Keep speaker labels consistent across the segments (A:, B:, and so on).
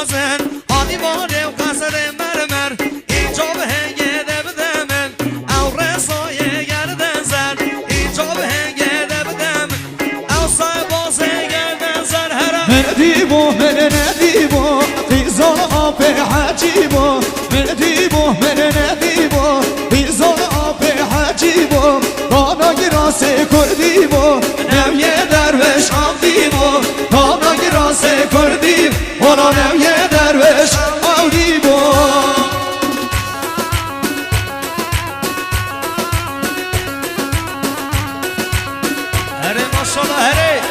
A: بازن هادی باره و قصر مرمر اینجا به هنگه دبدمن او رسای گردن زن اینجا به هنگه دبدم او سای بازه گردن زن هرم
B: من دیبو من ندیبو قیزان آب حجیبو من دیبو من ندیبو قیزان آب حجیبو دانا گراس کردیبو نمیه دروش آمدیبو دانا گراس کردیب والا نمیه دروش آمدیبو
A: هره ماشالله هره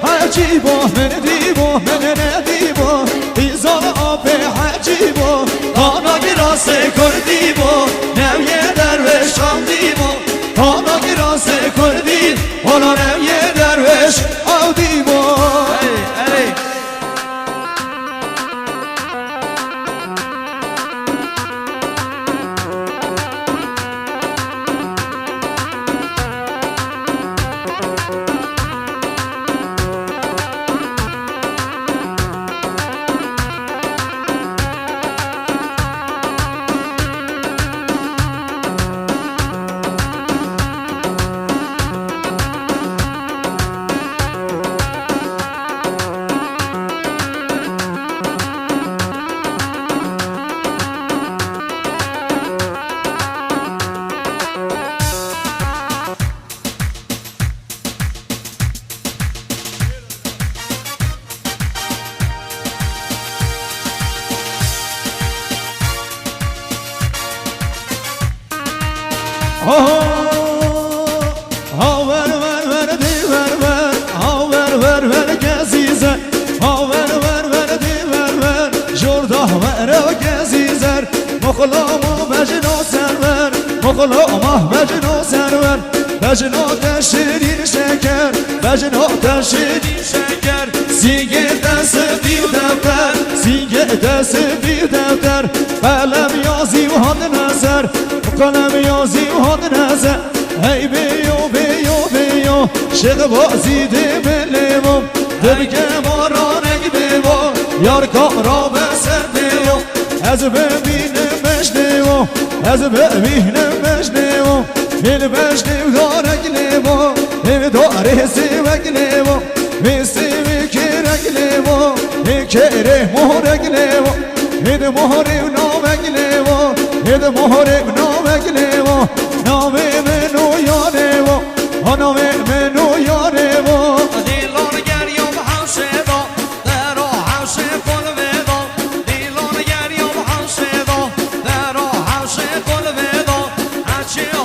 B: حجیبو من دیبو من ندیبو قیزان آب حجیبو دانا گراس کردیبو نمیه دروش آمدیبو دانا گراس کردیب والا نمیه دروش آمدیبو بجنات شیرین شکر بجنات شیرین شکر سینگ دست بی دفتر سینگ دست بی دفتر قلم یازی و هاد نظر قلم یازی و هاد نظر ای بیو بیو بیو شد بازی ده بلیمم دبگه مارانگ بیو یار کارا بسر بیو از ببینمش دیو از ببینمش دیو Beni beştim dara glevo, evi dare seve glevo, mi sevi kere glevo, mi kere mohre glevo, ed mohre nove glevo, ed mohre nove glevo, nove menu yarevo, nove menu yarevo.
A: Dilon geriyo bahşedo, dero havşe kolvedo, dilon geriyo bahşedo, dero havşe kolvedo, açı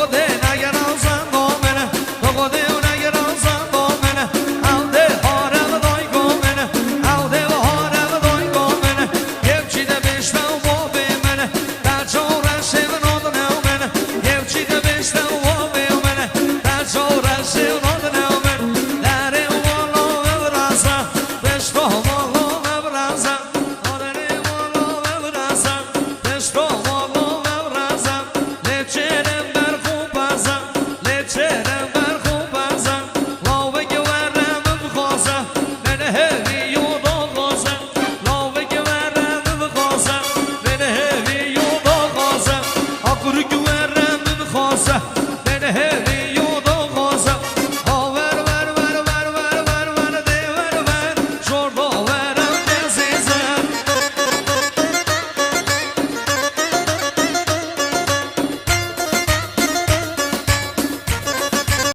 A: خودی